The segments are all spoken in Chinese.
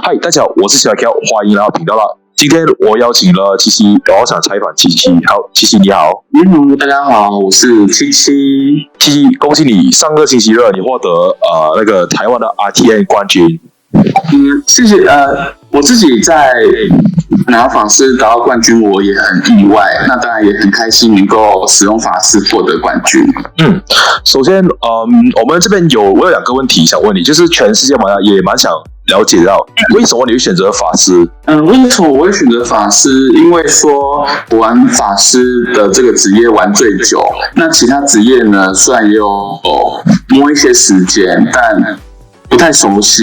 嗨，大家好，我是小乔，欢迎来到频道了。今天我邀请了七七，我想采访七七。好，七七你好。大家好，我是七七。七七，恭喜你上个星期二你获得那个台湾的 RTN 冠军。谢谢。我自己在拿法师得到冠军，我也很意外。那当然也很开心能够使用法师获得冠军。首先，我们这边我有两个问题想问你，就是全世界也蛮想了解到为什么你会选择法师？为什么我会选择法师？因为说我玩法师的这个职业玩最久，那其他职业呢，虽然也有摸一些时间，但不太熟悉。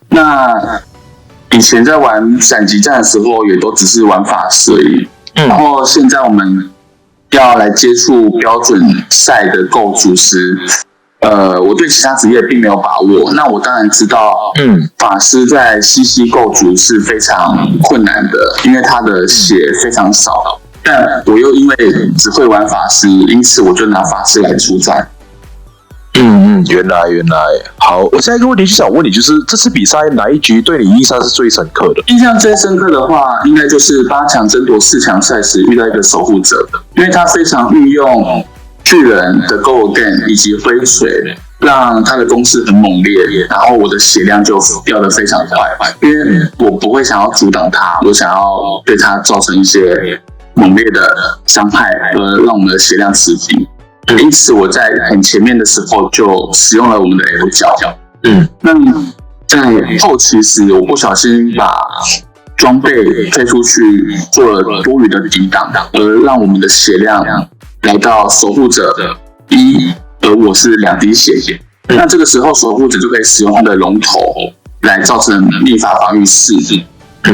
那以前在玩闪击战的时候，也都只是玩法师而已。然后现在我们要来接触标准赛的构筑时，我对其他职业并没有把握。那我当然知道，法师在CC构筑是非常困难的，因为他的血非常少。但我又因为只会玩法师，因此我就拿法师来出战。原来好，我下一个问题就想问你，就是这次比赛哪一局对你印象是最深刻的？印象最深刻的话，应该就是8强争夺4强赛时遇到一个守护者，因为他非常运用巨人的 Golden 以及挥锤，让他的攻势很猛烈，然后我的血量就掉得非常快，因为我不会想要阻挡他，我想要对他造成一些猛烈的伤害，让我们的血量持平。因此我在很前面的时候就使用了我们的 L 角。那在后期时，我不小心把装备推出去做了多余的抵挡，而让我们的血量来到守护者1，而我是2滴血。那这个时候守护者就可以使用他的龙头来造成秘法防御4。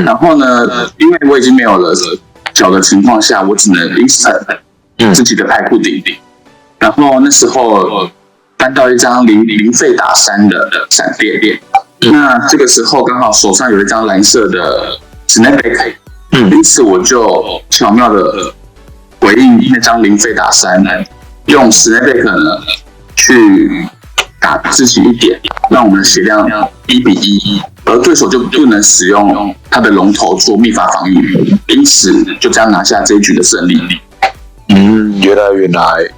然后呢，因为我已经没有了角的情况下，我只能 instant 自己的排库顶。然后那时候搬到一张零费打3的闪电，那这个时候刚好手上有一张蓝色的 Snapback，因此我就巧妙的回应那张零费打3，用 Snapback 呢去打自己1点，让我们的血量1:1，而对手就不能使用他的龙头做秘法防御，因此就这样拿下这一局的胜利。原来。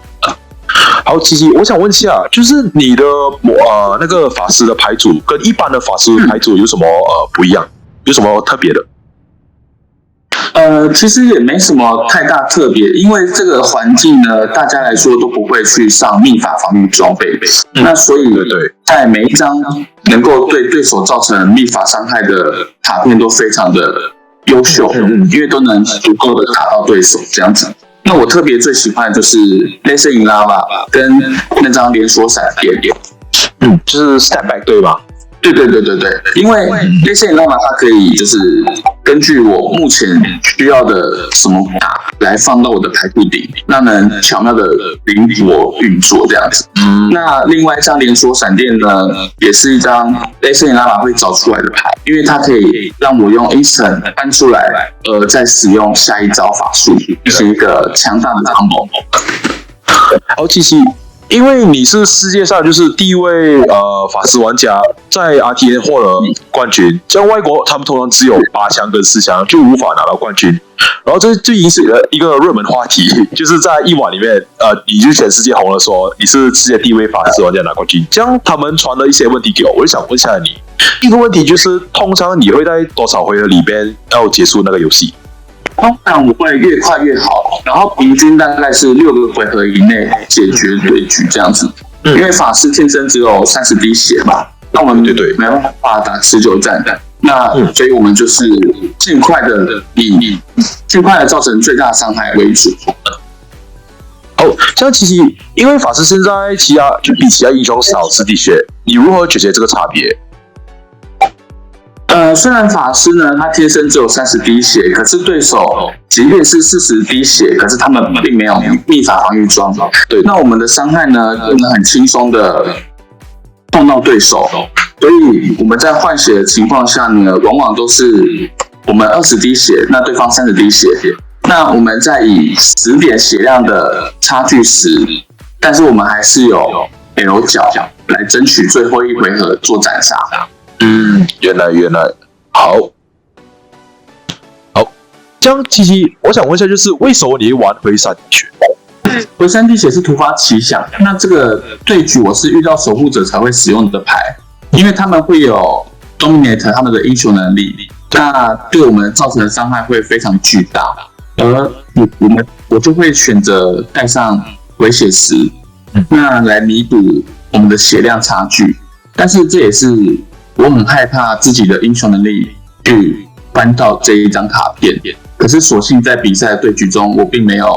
好，琪琪，我想问一下，就是你的那个法师的牌组跟一般的法师牌组有什么不一样？有什么特别的？其实也没什么太大特别，因为这个环境呢，大家来说都不会去上秘法防御装备，那所以在每一张能够对对手造成秘法伤害的卡片都非常的优秀，因为都能足够的卡到对手这样子。那我特别最喜欢的就是 Laser in Lava 跟那张连锁闪电，就是 Step Back 对吧？对，因为 Laser in Lava 它可以就是根据我目前需要的什么卡来放到我的牌库顶，那能巧妙的灵活运作这样子。那另外一张连锁闪电呢，也是一张 Laser in Lava 会找出来的牌，因为它可以让我用 Instant 搬出来，再使用下一招法术，是一个强大的 combo。好，七七，因为你是世界上就是第一位法师玩家在 RTN 获得冠军，像外国他们通常只有8强跟4强就无法拿到冠军，然后这就引起了一个热门话题，就是在一晚里面你就全世界红了，说你是世界第一位法师玩家拿冠军，这样他们传了一些问题给我，我就想问一下你，一个问题就是通常你会在多少回合里边要结束那个游戏？通常我会越快越好，然后平均大概是6个回合以内解决对局这样子。因为法师天生只有30滴血嘛，那我们没办法打持久战的，那所以我们就是尽快的以尽快的造成最大伤害为主。像其实因为法师现在就比其他英雄少10滴血，你如何解决这个差别？虽然法师呢，他天生只有30滴血，可是对手即便是40滴血，可是他们并没有秘法防御装。那我们的伤害呢，能很轻松的碰到对手，所以我们在换血的情况下呢，往往都是我们20滴血，那对方30滴血。那我们在以10点血量的差距时，但是我们还是有 L 角来争取最后一回合做斩杀。原来好，好，这样七七，我想问一下，就是为什么你会玩回闪滴血？回闪滴血是突发奇想，那这个对局我是遇到守护者才会使用的牌，因为他们会有 dominate 他们的英雄能力，那对我们造成的伤害会非常巨大，而我就会选择带上回血石，那来弥补我们的血量差距。但是这也是我很害怕自己的英雄能力去翻到这一张卡片，可是所幸在比赛的对局中，我并没有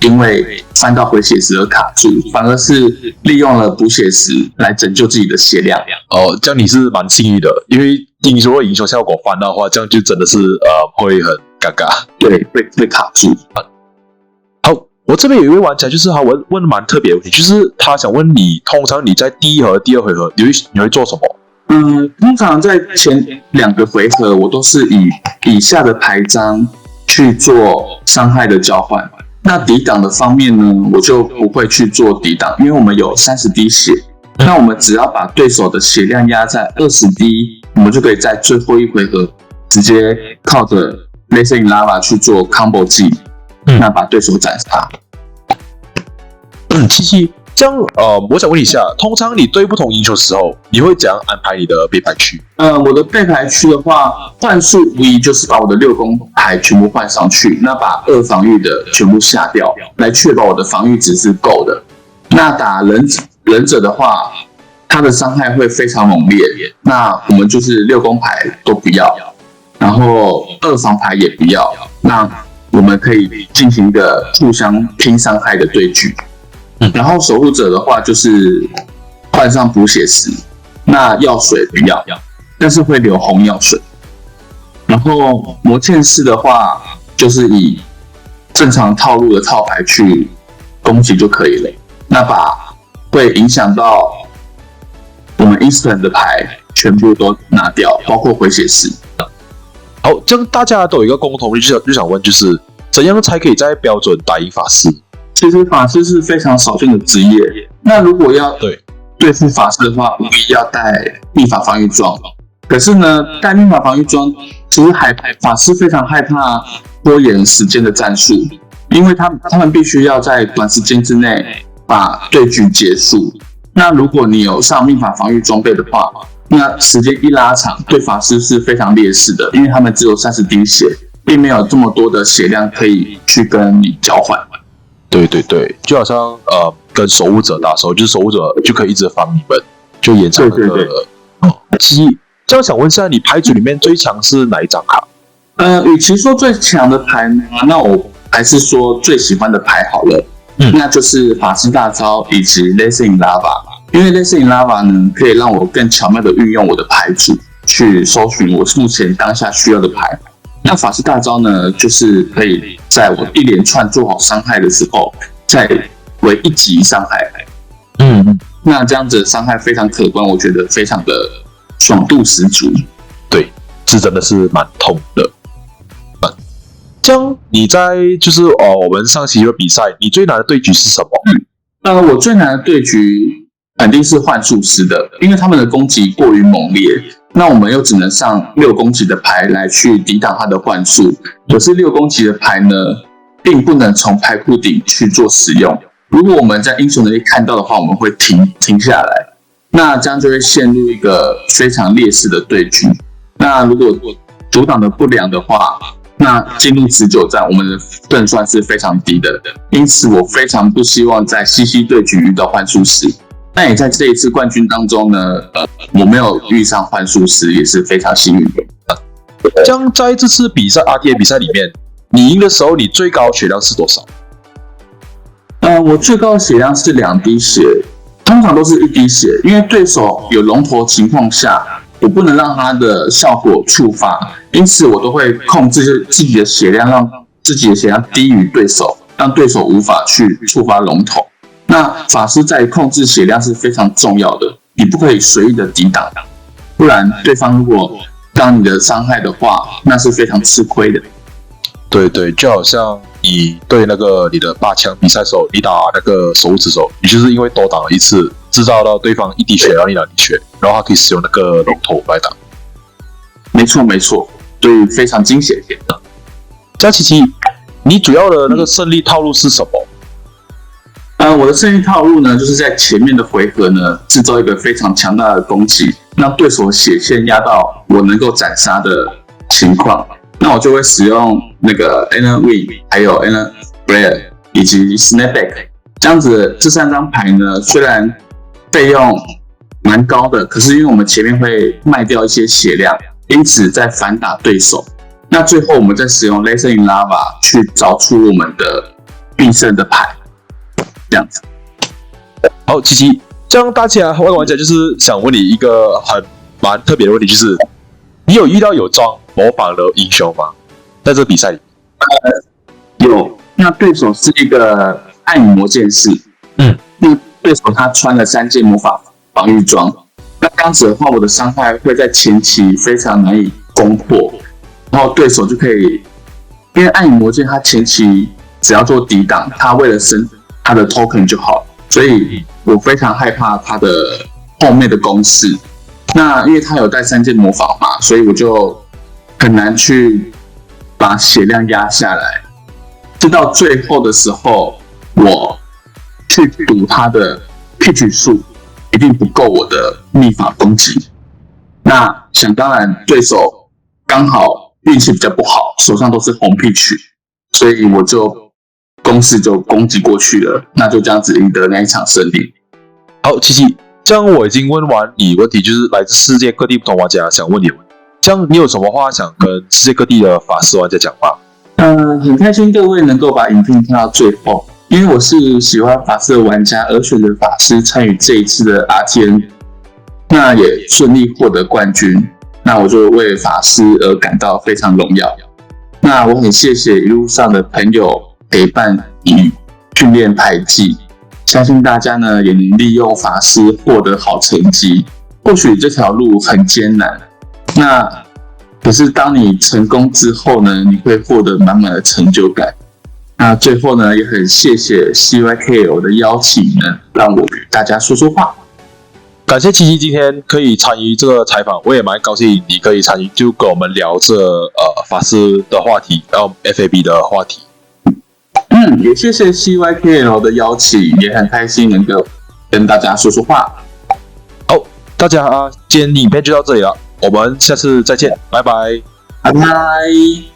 因为翻到回血石而卡住，反而是利用了补血石来拯救自己的血量。哦，这样你是蛮幸运的，因为听说英雄效果翻到的话，这样就真的是会很尴尬，对，会卡住。好，我这边有一位玩家，就是他问的蛮特别的问题，就是他想问你，通常你在第一和第二回合你会做什么？通常在前2个回合，我都是以下的牌张去做伤害的交换。那抵挡的方面呢，我就不会去做抵挡，因为我们有30滴血，那我们只要把对手的血量压在20滴，我们就可以在最后一回合直接靠着 Laser in Lava 去做 combo 技，那把对手斩杀。七七，这样我想问你一下，通常你对不同英雄的时候，你会怎样安排你的备牌区？我的备牌区的话，幻术无疑就是把我的6宫牌全部换上去，那把2防御的全部下掉，来确保我的防御值是够的。那打忍者的话，他的伤害会非常猛烈，那我们就是6宫牌都不要，然后2防牌也不要，那我们可以进行一个互相拼伤害的对局。然后守护者的话就是换上补血石，那药水不要，但是会留红药水。然后魔剑士的话就是以正常套路的套牌去攻击就可以了，那把会影响到我们 instant 的牌全部都拿掉，包括回血石。好，这样大家都有一个共同就想问，就是怎样才可以在标准打赢法师？其实法师是非常少见的职业，那如果要对付法师的话，无疑要带秘法防御装。可是呢，带秘法防御装，其实法师非常害怕拖延时间的战术，因为他们必须要在短时间之内把对局结束。那如果你有上秘法防御装备的话，那时间一拉长，对法师是非常劣势的，因为他们只有30滴血，并没有这么多的血量可以去跟你交换。对，就好像跟守护者打的时候，就是守护者就可以一直防你们，就延长那个机。这样想问一下，你牌组里面最强是哪一张卡？与其说最强的牌呢，那我还是说最喜欢的牌好了。那就是法师大招以及 Laser in Lava， 因为 Laser in Lava 呢可以让我更巧妙的运用我的牌组去搜寻我目前当下需要的牌。那法师大招呢，就是可以在我一连串做好伤害的时候，再为1级伤害。那这样子的伤害非常可观，我觉得非常的爽度十足。对，是真的是蛮痛的。这样你在就是我们上期的比赛，你最难的对局是什么？我最难的对局肯定是幻术师的，因为他们的攻击过于猛烈。那我们又只能上6攻击的牌来去抵挡他的幻术，可是6攻击的牌呢，并不能从牌库顶去做使用。如果我们在英雄能力看到的话，我们会停下来，那这样就会陷入一个非常劣势的对局。那如果阻挡的不良的话，那进入持久战，我们的胜算是非常低的。因此，我非常不希望在西对局遇到幻术师。那也在这一次冠军当中呢，我没有遇上幻术师，也是非常幸运的。这样在这次比赛 RTA 比赛里面，你赢的时候，你最高血量是多少？我最高的血量是2滴血，通常都是1滴血，因为对手有龙头情况下，我不能让他的效果触发，因此我都会控制自己的血量，让自己的血量低于对手，让对手无法去触发龙头。那法师在控制血量是非常重要的，你不可以随意的抵挡，不然对方如果让你的伤害的话，那是非常吃亏的。对，就好像你对那个你的8强比赛的时候，你打那个守护之手，你就是因为多挡了一次，制造到对方1滴血，然后你2滴血，然后他可以使用那个龙头来打。没错没错，所以非常惊险。这样琪琪，你主要的那个胜利套路是什么？我的胜利套路呢，就是在前面的回合呢，制造一个非常强大的攻击，让对手血线压到我能够斩杀的情况。那我就会使用那个 Anna Wing， 还有 Anna Blair 以及 Snapback 这样子。这3张牌呢，虽然费用蛮高的，可是因为我们前面会卖掉一些血量，因此在反打对手。那最后我们再使用 Laser in Lava 去找出我们的必胜的牌。这样子，好，琪琪，这样大家外玩家就是想问你一个蛮特别的问题，就是你有遇到有装模仿的英雄吗？在这个比赛里，有。那对手是一个暗影魔剑士，那对手他穿了3件魔法防御装，那这样子的话，我的伤害会在前期非常难以攻破，然后对手就可以，因为暗影魔剑他前期只要做抵挡，他为了升他的 token 就好，所以我非常害怕他的后面的攻势。那因为他有带3件魔法嘛，所以我就很难去把血量压下来。直到最后的时候，我去赌他的 pitch 数一定不够我的秘法攻击。那想当然，对手刚好运气比较不好，手上都是红 pitch， 所以我就攻势就攻击过去了，那就这样子赢得那一场胜利。好，琪琪，这样我已经问完你问题，就是来自世界各地不同玩家想问你的问题。这样你有什么话想跟世界各地的法师玩家讲吗？很开心各位能够把影片看到最后，因为我是喜欢法师的玩家而选择法师参与这一次的 RTN， 那也顺利获得冠军，那我就为法师而感到非常荣耀。那我很谢谢一路上的朋友陪伴与训练排技，相信大家呢也能利用法师获得好成绩。或许这条路很艰难，那可是当你成功之后呢，你会获得满满的成就感。那最后呢，也很谢谢 CYKL 的邀请呢，让我与大家说说话。感谢琪琪今天可以参与这个采访，我也蛮高兴你可以参与，就跟我们聊这法师的话题，然后 FAB 的话题。也谢谢 CYKL 的邀请，也很开心能够跟大家说说话。好，大家今天影片就到这里了，我们下次再见，拜拜，拜拜。